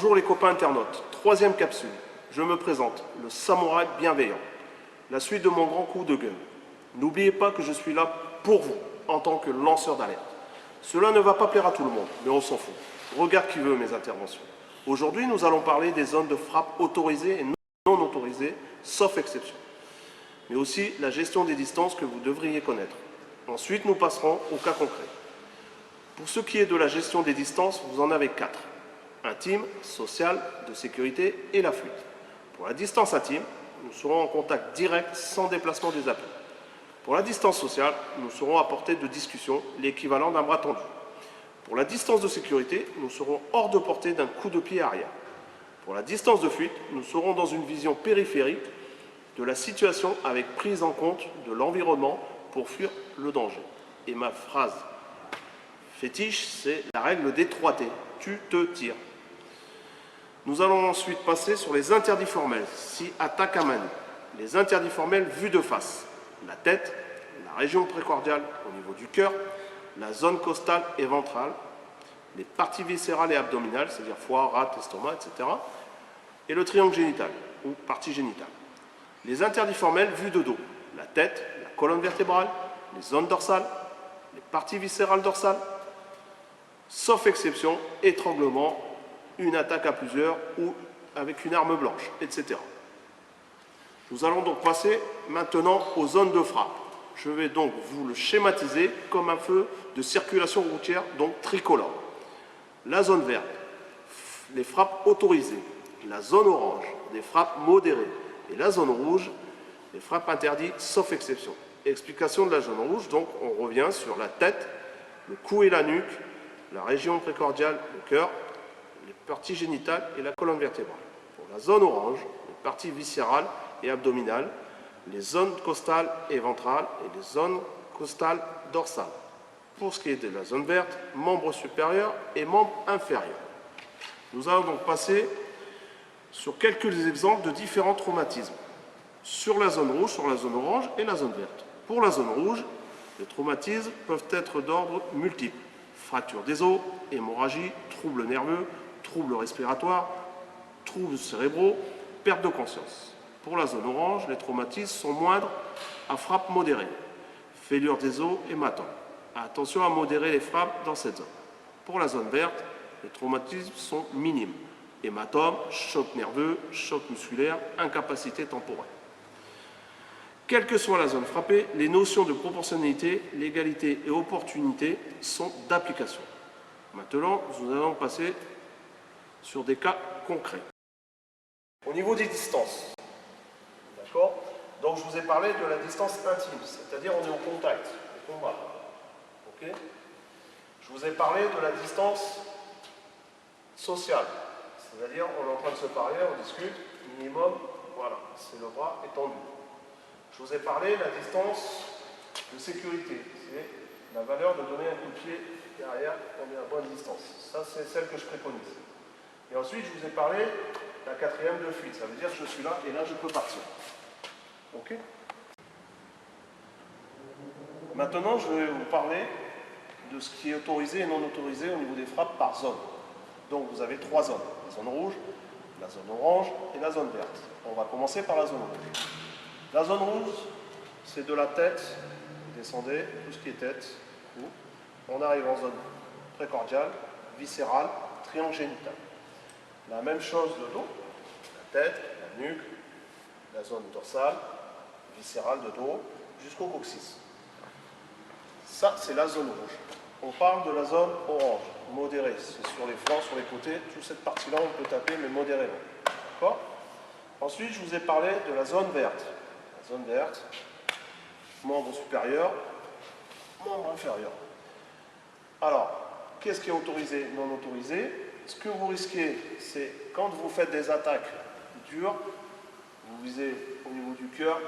Bonjour les copains internautes, troisième capsule. Je me présente, le samouraï bienveillant. La suite de mon grand coup de gueule. N'oubliez pas que je suis là pour vous, en tant que lanceur d'alerte. Cela ne va pas plaire à tout le monde, mais on s'en fout. Regarde qui veut mes interventions. Aujourd'hui, nous allons parler des zones de frappe autorisées et non autorisées, sauf exception. Mais aussi la gestion des distances que vous devriez connaître. Ensuite, nous passerons au cas concret. Pour ce qui est de la gestion des distances, vous en avez 4. Intime, sociale, de sécurité et la fuite. Pour la distance intime, nous serons en contact direct sans déplacement des appuis. Pour la distance sociale, nous serons à portée de discussion, l'équivalent d'un bras tendu. Pour la distance de sécurité, nous serons hors de portée d'un coup de pied arrière. Pour la distance de fuite, nous serons dans une vision périphérique de la situation avec prise en compte de l'environnement pour fuir le danger. Et ma phrase fétiche, c'est la règle des 3T. Tu te tires. Nous allons ensuite passer sur les interdits formels, si attaque à main nue. Les interdits formels vus de face. La tête, la région précordiale au niveau du cœur, la zone costale et ventrale, les parties viscérales et abdominales, c'est-à-dire foie, rate, estomac, etc. Et le triangle génital, ou partie génitale. Les interdits formels vus de dos. La tête, la colonne vertébrale, les zones dorsales, les parties viscérales dorsales, sauf exception, étranglement, une attaque à plusieurs ou avec une arme blanche, etc. Nous allons donc passer maintenant aux zones de frappe. Je vais donc vous le schématiser comme un feu de circulation routière, donc tricolore. La zone verte, les frappes autorisées. La zone orange, des frappes modérées. Et la zone rouge, les frappes interdites, sauf exception. Explication de la zone rouge, donc on revient sur la tête, le cou et la nuque, la région précordiale, le cœur, les parties génitales et la colonne vertébrale. Pour la zone orange, les parties viscérales et abdominales, les zones costales et ventrales et les zones costales dorsales. Pour ce qui est de la zone verte, membres supérieurs et membres inférieurs. Nous allons donc passer sur quelques exemples de différents traumatismes. Sur la zone rouge, sur la zone orange et la zone verte. Pour la zone rouge, les traumatismes peuvent être d'ordre multiple. Fracture des os, hémorragie, troubles nerveux, troubles respiratoires, troubles cérébraux, perte de conscience. Pour la zone orange, les traumatismes sont moindres à frappe modérée. Fêlure des os, hématome. Attention à modérer les frappes dans cette zone. Pour la zone verte, les traumatismes sont minimes. Hématome, choc nerveux, choc musculaire, incapacité temporaire. Quelle que soit la zone frappée, les notions de proportionnalité, légalité et opportunité sont d'application. Maintenant, nous allons passer sur des cas concrets. Au niveau des distances, d'accord? Donc je vous ai parlé de la distance intime, c'est-à-dire on est au contact, au combat. Ok? Je vous ai parlé de la distance sociale, c'est-à-dire on est en train de se parler, on discute, minimum, voilà, c'est le bras étendu. Je vous ai parlé de la distance de sécurité, c'est la valeur de donner un coup de pied derrière on est à bonne distance. Ça, c'est celle que je préconise. Et ensuite, je vous ai parlé de la quatrième de fuite. Ça veut dire que je suis là et là, je peux partir. OK? Maintenant, je vais vous parler de ce qui est autorisé et non autorisé au niveau des frappes par zone. Donc, vous avez 3 zones. La zone rouge, la zone orange et la zone verte. On va commencer par la zone rouge. La zone rouge, c'est de la tête, vous descendez, tout ce qui est tête, cou. On arrive en zone précordiale, viscérale, triangle génital. La même chose de dos, la tête, la nuque, la zone dorsale, viscérale de dos, jusqu'au coccyx. Ça, c'est la zone rouge. On parle de la zone orange, modérée. C'est sur les flancs, sur les côtés, toute cette partie-là, on peut taper, mais modérément. D'accord? Ensuite, je vous ai parlé de la zone verte. La zone verte, membre supérieur, membre inférieur. Alors, qu'est-ce qui est autorisé, non autorisé? Ce que vous risquez, c'est quand vous faites des attaques dures, vous visez au niveau du cœur,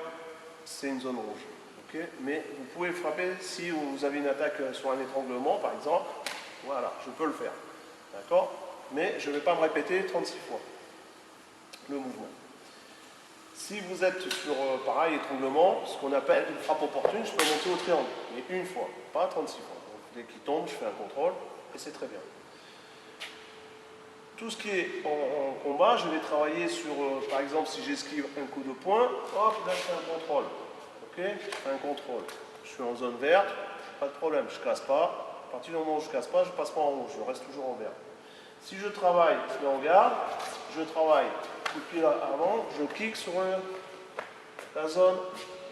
c'est une zone rouge. Okay? Mais vous pouvez frapper si vous avez une attaque sur un étranglement, par exemple. Voilà, je peux le faire. D'accord? Mais je ne vais pas me répéter 36 fois le mouvement. Si vous êtes sur, pareil, étranglement, ce qu'on appelle une frappe opportune, je peux monter au triangle, mais une fois, pas 36 fois. Donc, dès qu'il tombe, je fais un contrôle, et c'est très bien. Tout ce qui est en combat, je vais travailler sur, par exemple, si j'esquive un coup de poing, hop, là je fais un contrôle. Ok, je fais un contrôle. Je suis en zone verte, pas de problème, je ne casse pas. À partir du moment où je ne casse pas, je ne passe pas en rouge, je reste toujours en vert. Si je travaille en garde, je travaille coup de pied avant, je clique sur la zone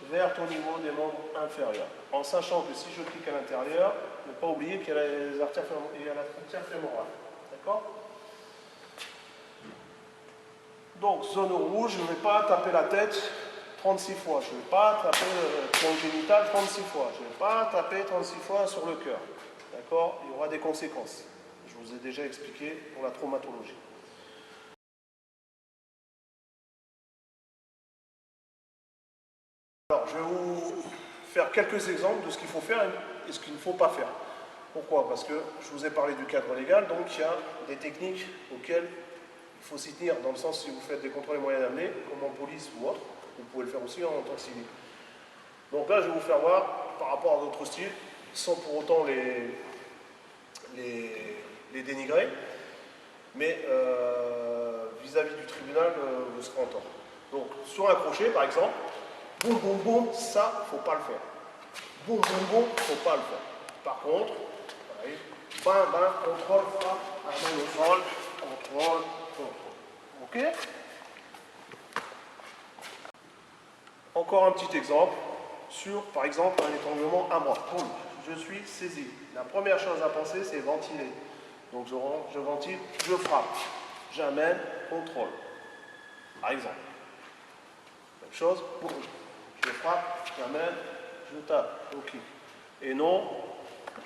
verte au niveau des membres inférieurs. En sachant que si je clique à l'intérieur, ne pas oublier qu'il y a les artères fémorales. D'accord? Donc, zone rouge, je ne vais pas taper la tête 36 fois. Je ne vais pas taper le point génital 36 fois. Je ne vais pas taper 36 fois sur le cœur. D'accord? Il y aura des conséquences. Je vous ai déjà expliqué pour la traumatologie. Alors, je vais vous faire quelques exemples de ce qu'il faut faire et ce qu'il ne faut pas faire. Pourquoi? Parce que je vous ai parlé du cadre légal, donc il y a des techniques auxquelles il faut s'y tenir, dans le sens si vous faites des contrôles et moyens d'amener, comme en police ou autre, vous pouvez le faire aussi en tant que civil. Donc là, je vais vous faire voir par rapport à d'autres styles, sans pour autant les dénigrer, mais vis-à-vis du tribunal, vous serez en tort. Donc, sur un crochet, par exemple, boum, boum, boum, ça, il ne faut pas le faire. Boum, boum, boum, il ne faut pas le faire. Par contre, pareil, bam, bam, contrôle, frappe, contrôle, contrôle, contrôle. OK? Encore un petit exemple sur, par exemple, un étranglement à moi. Boum, je suis saisi. La première chose à penser, c'est ventiler. Donc je ventile, je frappe. J'amène, contrôle. Par exemple. Même chose, boum. Je frappe, j'amène, je tape, ok. Et non,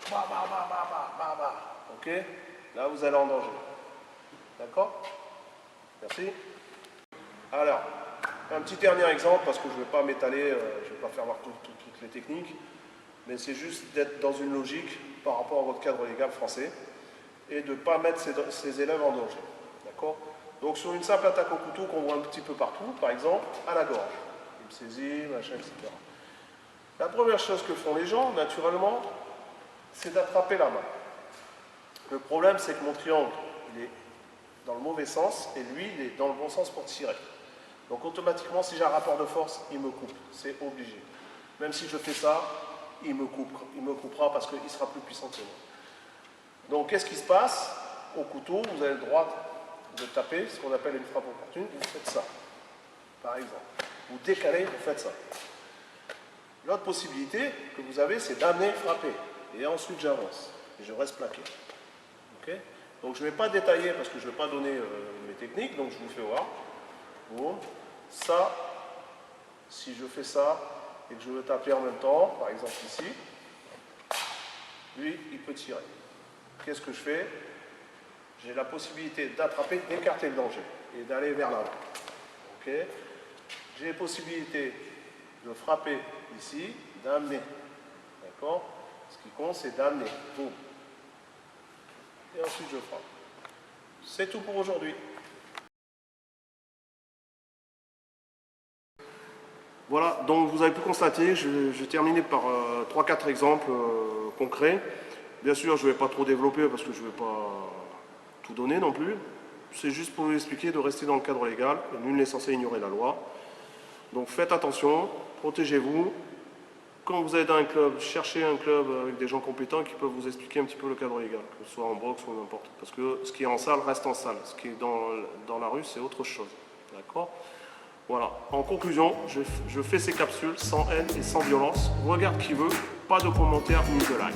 bah, bah, bah, bah, bah, bah, bah. Ok? Là, vous allez en danger. D'accord? Merci. Alors, un petit dernier exemple, parce que je ne vais pas m'étaler, je ne vais pas faire voir toutes les techniques, mais c'est juste d'être dans une logique par rapport à votre cadre légal français et de ne pas mettre ses élèves en danger. D'accord? Donc, sur une simple attaque au couteau qu'on voit un petit peu partout, par exemple, à la gorge. Saisie, machin, etc. La première chose que font les gens, naturellement, c'est d'attraper la main. Le problème, c'est que mon triangle, il est dans le mauvais sens, et lui, il est dans le bon sens pour tirer. Donc automatiquement, si j'ai un rapport de force, il me coupe. C'est obligé. Même si je fais ça, il me coupera parce qu'il sera plus puissant que moi. Donc qu'est-ce qui se passe? Au couteau, vous avez le droit de taper, ce qu'on appelle une frappe opportune, vous faites ça, par exemple. Vous décalez, vous faites ça. L'autre possibilité que vous avez, c'est d'amener, frapper. Et ensuite, j'avance. Et je reste plaqué. Okay? Donc, je ne vais pas détailler parce que je ne vais pas donner mes techniques. Donc, je vous fais voir. Bon. Ça, si je fais ça et que je veux taper en même temps, par exemple ici, lui, il peut tirer. Qu'est-ce que je fais? J'ai la possibilité d'attraper, d'écarter le danger et d'aller vers l'avant. Okay? J'ai possibilité de frapper ici, d'amener. D'accord? Ce qui compte, c'est d'amener. Boum. Et ensuite, je frappe. C'est tout pour aujourd'hui. Voilà, donc vous avez pu constater, je vais terminer par 3-4 exemples concrets. Bien sûr, je ne vais pas trop développer parce que je ne vais pas tout donner non plus. C'est juste pour vous expliquer de rester dans le cadre légal. Nul n'est censé ignorer la loi. Donc faites attention, protégez-vous. Quand vous êtes dans un club, cherchez un club avec des gens compétents qui peuvent vous expliquer un petit peu le cadre légal, que ce soit en boxe ou n'importe. Parce que ce qui est en salle reste en salle. Ce qui est dans la rue, c'est autre chose. D'accord? Voilà. En conclusion, je fais ces capsules sans haine et sans violence. Regarde qui veut, pas de commentaires ni de like.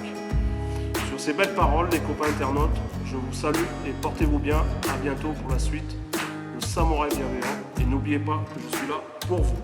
Sur ces belles paroles, les copains internautes, je vous salue et portez-vous bien. À bientôt pour la suite. Le samouraï bienveillant. Et n'oubliez pas que je suis là pour vous.